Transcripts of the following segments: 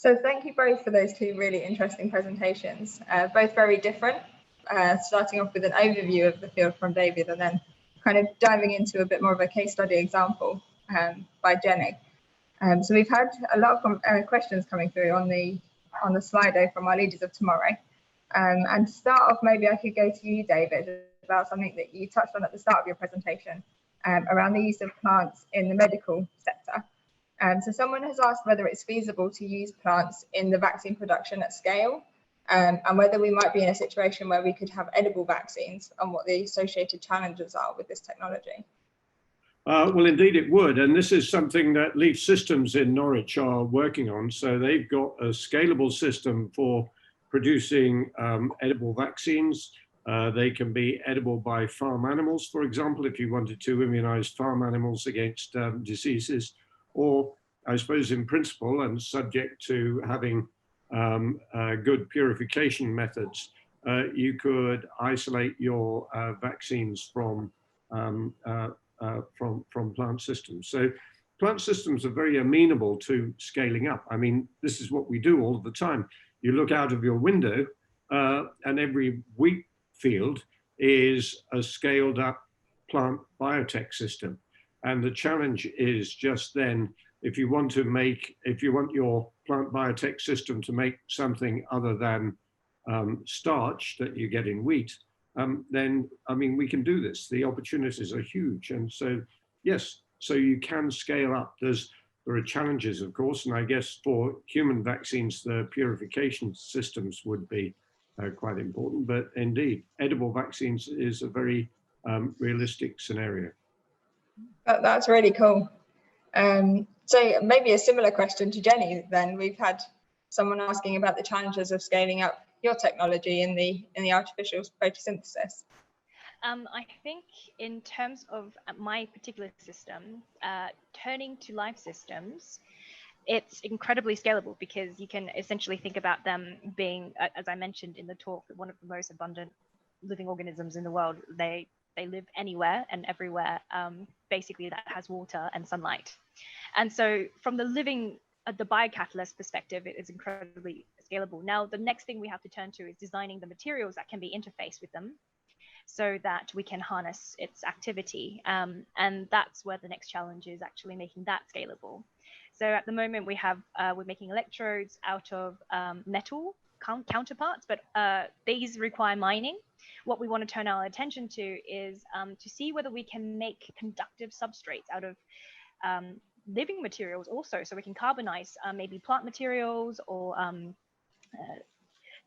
So thank you both for those two really interesting presentations, both very different, starting off with an overview of the field from David and then kind of diving into a bit more of a case study example by Jenny. So we've had a lot of questions coming through on the Slido from our leaders of tomorrow. And to start off, maybe I could go to you, David, about something that you touched on at the start of your presentation around the use of plants in the medical sector. So someone has asked whether it's feasible to use plants in the vaccine production at scale, and whether we might be in a situation where we could have edible vaccines and what the associated challenges are with this technology. Well, indeed it would, and this is something that Leaf Systems in Norwich are working on. So they've got a scalable system for producing edible vaccines. They can be edible by farm animals, for example, if you wanted to immunize farm animals against diseases, or I suppose in principle and subject to having good purification methods, you could isolate your vaccines from plant systems. So plant systems are very amenable to scaling up. I mean, this is what we do all the time. You look out of your window and every wheat field is a scaled up plant biotech system. And the challenge is just then, if you want your plant biotech system to make something other than starch that you get in wheat, then, I mean, we can do this. The opportunities are huge. And so, yes, so you can scale up. There are challenges, of course, and I guess for human vaccines, the purification systems would be quite important. But indeed, edible vaccines is a very realistic scenario. That's really cool. So maybe a similar question to Jenny then. We've had someone asking about the challenges of scaling up your technology in the artificial photosynthesis. I think in terms of my particular system, turning to live systems, it's incredibly scalable because you can essentially think about them being, as I mentioned in the talk, one of the most abundant living organisms in the world. They live anywhere and everywhere, basically that has water and sunlight. And so from the biocatalyst perspective, it is incredibly scalable. Now, the next thing we have to turn to is designing the materials that can be interfaced with them so that we can harness its activity. And that's where the next challenge is, actually making that scalable. So at the moment we're making electrodes out of metal counterparts, but these require mining. What we want to turn our attention to is to see whether we can make conductive substrates out of living materials also, so we can carbonize maybe plant materials or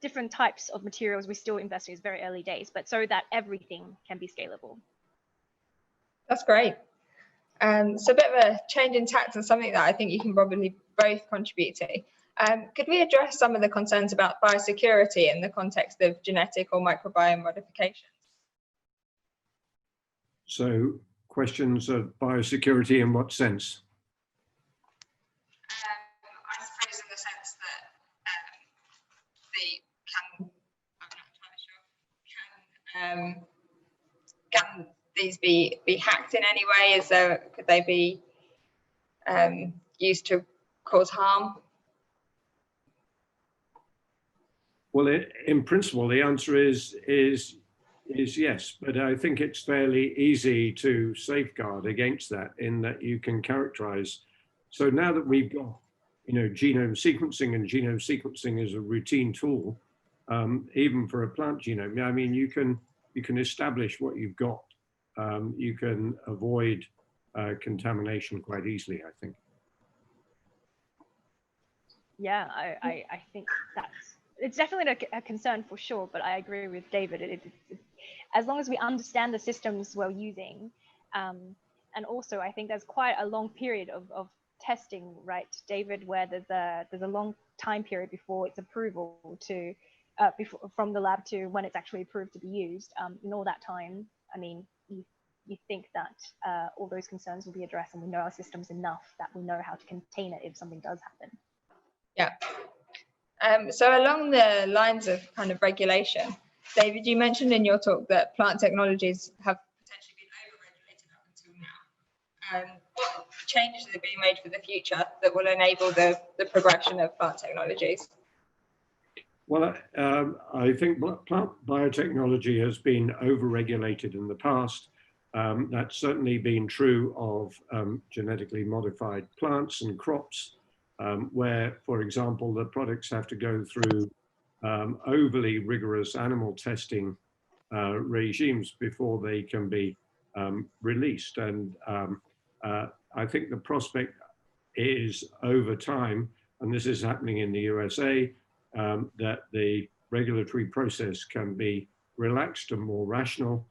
different types of materials. We're still investing, it's very early days, but so that everything can be scalable. That's great. So a bit of a change in tact and something that I think you can probably both contribute to. Could we address some of the concerns about biosecurity in the context of genetic or microbiome modifications? So questions of biosecurity in what sense? I suppose in the sense that can these be hacked in any way? Could they be used to cause harm? Well, in principle, the answer is yes, but I think it's fairly easy to safeguard against that in that you can characterize. So now that we've got, genome sequencing, and genome sequencing is a routine tool, even for a plant genome. I mean, you can establish what you've got. You can avoid contamination quite easily, I think. Yeah, I think it's definitely a concern for sure, but I agree with David. As long as we understand the systems we're using, and also I think there's quite a long period of testing, right, David, where there's a long time period before its approval to from the lab to when it's actually approved to be used. In all that time, I mean, you think that all those concerns will be addressed, and we know our systems enough that we know how to contain it if something does happen. Yeah. So along the lines of kind of regulation, David, you mentioned in your talk that plant technologies have potentially been over-regulated up until now. changes that are being made for the future that will enable the progression of plant technologies? Well, I think plant biotechnology has been over-regulated in the past. That's certainly been true of genetically modified plants and crops, where, for example, the products have to go through overly rigorous animal testing regimes before they can be released. And I think the prospect is over time, and this is happening in the USA, that the regulatory process can be relaxed and more rational.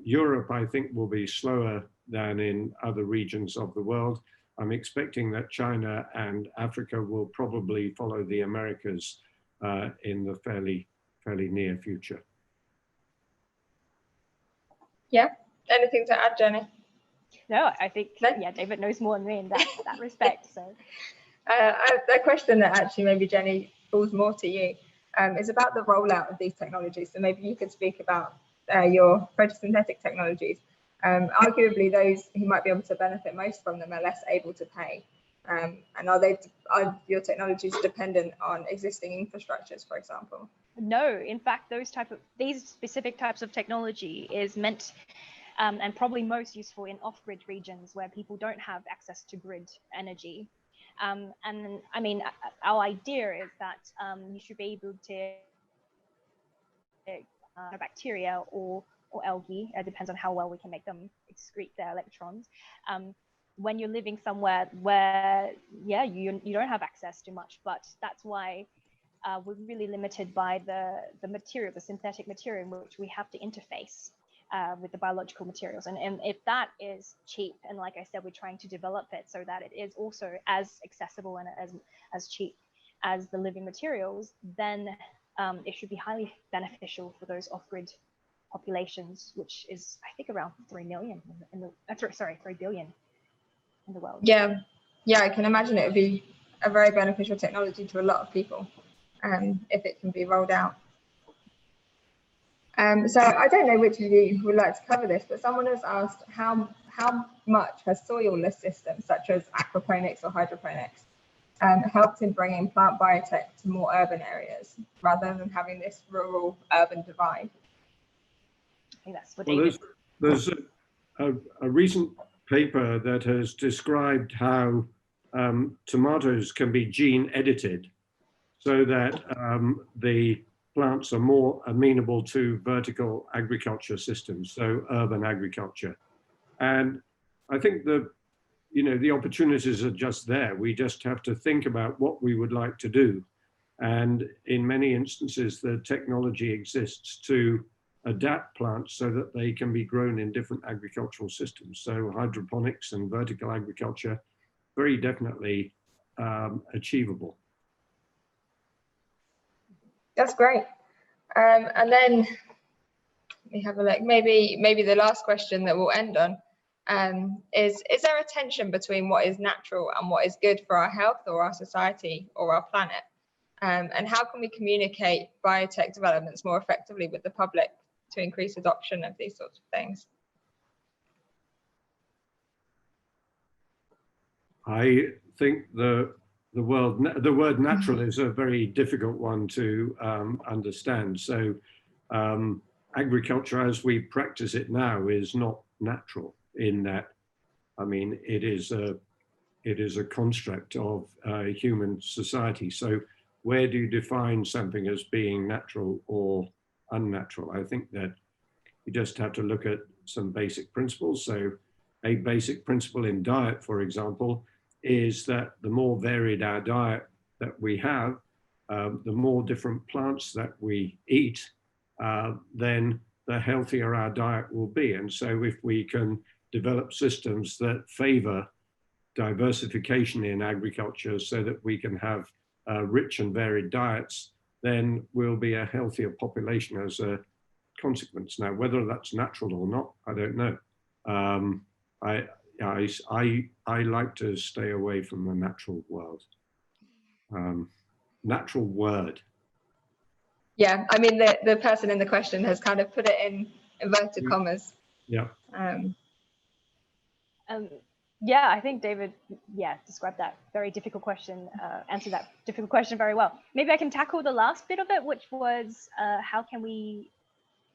Europe, I think, will be slower than in other regions of the world. I'm expecting that China and Africa will probably follow the Americas in the fairly near future. Yeah, anything to add, Jenny? No, I think, yeah, David knows more than me in that respect. So, a question that actually maybe, Jenny, falls more to you is about the rollout of these technologies. So maybe you could speak about your photosynthetic technologies. Arguably, those who might be able to benefit most from them are less able to pay. And are your technologies dependent on existing infrastructures, for example? No, in fact, these specific types of technology is meant and probably most useful in off-grid regions where people don't have access to grid energy. And I mean, our idea is that you should be able to bacteria or algae, it depends on how well we can make them excrete their electrons. When you're living somewhere where, yeah, you don't have access to much, but that's why we're really limited by the material, the synthetic material in which we have to interface with the biological materials. And if that is cheap, and like I said, we're trying to develop it so that it is also as accessible and as cheap as the living materials, then it should be highly beneficial for those off-grid populations, which is, I think, around 3 million in the, 3 billion in the world. Yeah, I can imagine it would be a very beneficial technology to a lot of people if it can be rolled out. So I don't know which of you would like to cover this, but someone has asked how much has soil-less systems such as aquaponics or hydroponics helped in bringing plant biotech to more urban areas rather than having this rural-urban divide? I think that's what David. There's a recent paper that has described how tomatoes can be gene edited so that the plants are more amenable to vertical agriculture systems, so urban agriculture. And I think the opportunities are just there. We just have to think about what we would like to do. And in many instances, the technology exists to adapt plants so that they can be grown in different agricultural systems. So hydroponics and vertical agriculture, very definitely achievable. That's great. And then we have a look. Maybe the last question that we'll end on is there a tension between what is natural and what is good for our health or our society or our planet? And how can we communicate biotech developments more effectively with the public to increase adoption of these sorts of things? I think the word natural is a very difficult one to understand. So agriculture as we practice it now is not natural in that, I mean, it is a construct of human society. So where do you define something as being natural or unnatural? I think that you just have to look at some basic principles. So a basic principle in diet, for example, is that the more varied our diet that we have, the more different plants that we eat, then the healthier our diet will be. And so if we can develop systems that favor diversification in agriculture so that we can have rich and varied diets, then we'll be a healthier population as a consequence. Now, whether that's natural or not, I don't know. I like to stay away from the natural world. Natural word. Yeah, I mean, the person in the question has kind of put it in inverted commas. Yeah. Yeah, I think David, described that very difficult question, answered that difficult question very well. Maybe I can tackle the last bit of it, which was how can we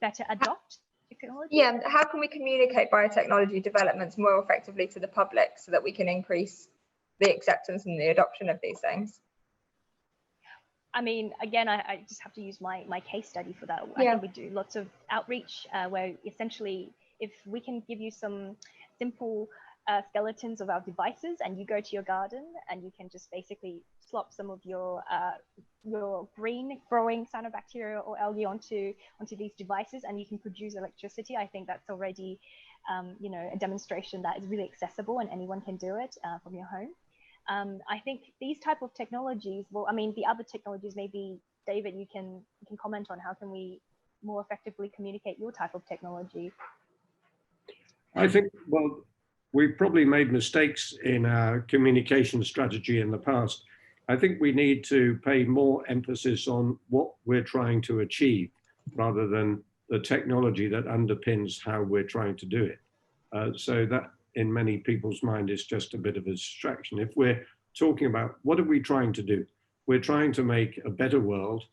better adopt technology? Yeah, how can we communicate biotechnology developments more effectively to the public so that we can increase the acceptance and the adoption of these things? I mean, again, I just have to use my case study for that. Yeah. I think we do lots of outreach where essentially, if we can give you some simple skeletons of our devices, and you go to your garden and you can just basically slop some of your green growing cyanobacteria or algae onto these devices, and you can produce electricity. I think that's already a demonstration that is really accessible and anyone can do it from your home. I think these type of technologies, well, I mean, the other technologies, maybe David, you can comment on how can we more effectively communicate your type of technology? I think, well, we've probably made mistakes in our communication strategy in the past. I think we need to pay more emphasis on what we're trying to achieve rather than the technology that underpins how we're trying to do it. So that in many people's mind is just a bit of a distraction. If we're talking about what are we trying to do? We're trying to make a better world,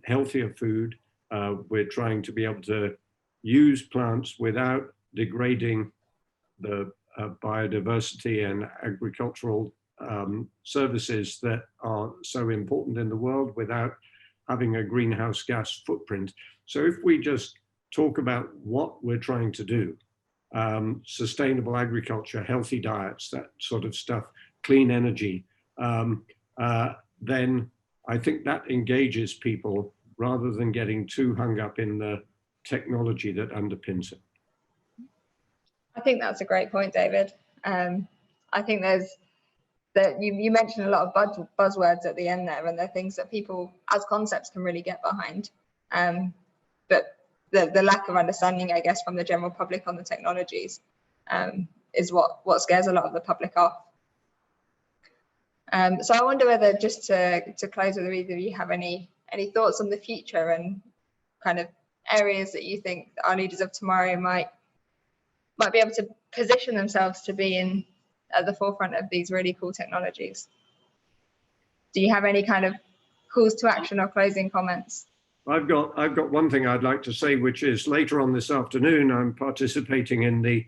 healthier food. We're trying to be able to use plants without degrading the biodiversity and agricultural services that are so important in the world without having a greenhouse gas footprint. So if we just talk about what we're trying to do, sustainable agriculture, healthy diets, that sort of stuff, clean energy, then I think that engages people rather than getting too hung up in the technology that underpins it. I think that's a great point, David. I think you mentioned a lot of buzzwords at the end there, and they're things that people as concepts can really get behind. But the lack of understanding, I guess, from the general public on the technologies is what scares a lot of the public off. So I wonder whether, just to close with either of you, have any thoughts on the future and kind of areas that you think our leaders of tomorrow might be able to position themselves to be at the forefront of these really cool technologies. Do you have any kind of calls to action or closing comments? I've got one thing I'd like to say, which is later on this afternoon, I'm participating in the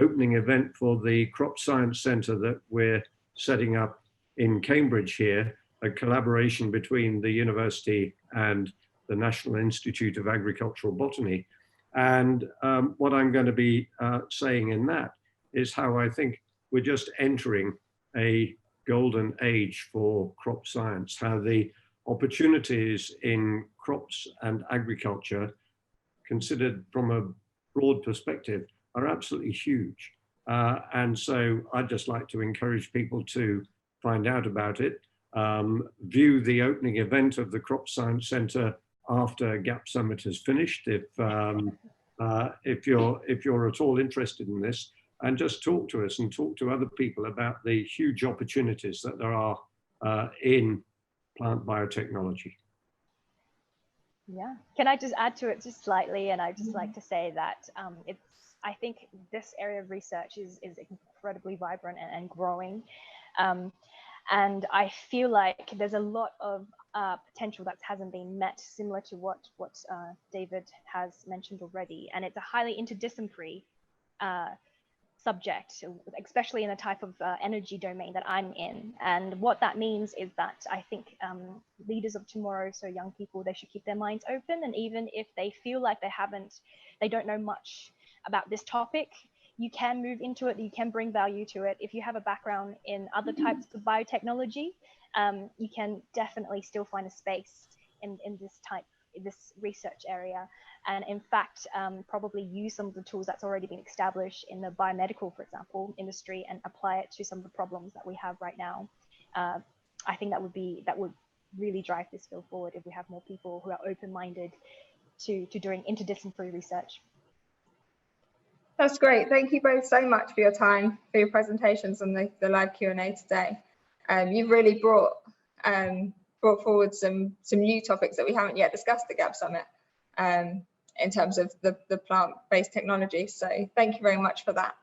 opening event for the Crop Science Centre that we're setting up in Cambridge here, a collaboration between the university and the National Institute of Agricultural Botany. And what I'm going to be saying in that is how I think we're just entering a golden age for crop science, how the opportunities in crops and agriculture, considered from a broad perspective, are absolutely huge. And so I'd just like to encourage people to find out about it, view the opening event of the Crop Science Centre after GapSummit has finished, if you're at all interested in this, and just talk to us and talk to other people about the huge opportunities that there are in plant biotechnology. Yeah, can I just add to it just slightly? And I'd just like to say that I think this area of research is incredibly vibrant and growing. And I feel like there's a lot of potential that hasn't been met, similar to what David has mentioned already. And it's a highly interdisciplinary subject, especially in the type of energy domain that I'm in. And what that means is that I think leaders of tomorrow, so young people, they should keep their minds open. And even if they feel like they don't know much about this topic, you can move into it, you can bring value to it. If you have a background in other types of biotechnology, you can definitely still find a space in this research area. And in fact, probably use some of the tools that's already been established in the biomedical, for example, industry, and apply it to some of the problems that we have right now. I think that would really drive this field forward if we have more people who are open-minded to doing interdisciplinary research. That's great. Thank you both so much for your time, for your presentations and the live Q&A today. You've really brought forward some new topics that we haven't yet discussed at GapSummit in terms of the plant-based technology. So thank you very much for that.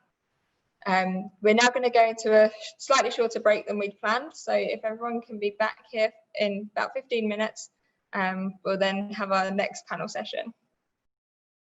We're now going to go into a slightly shorter break than we'd planned. So if everyone can be back here in about 15 minutes, we'll then have our next panel session.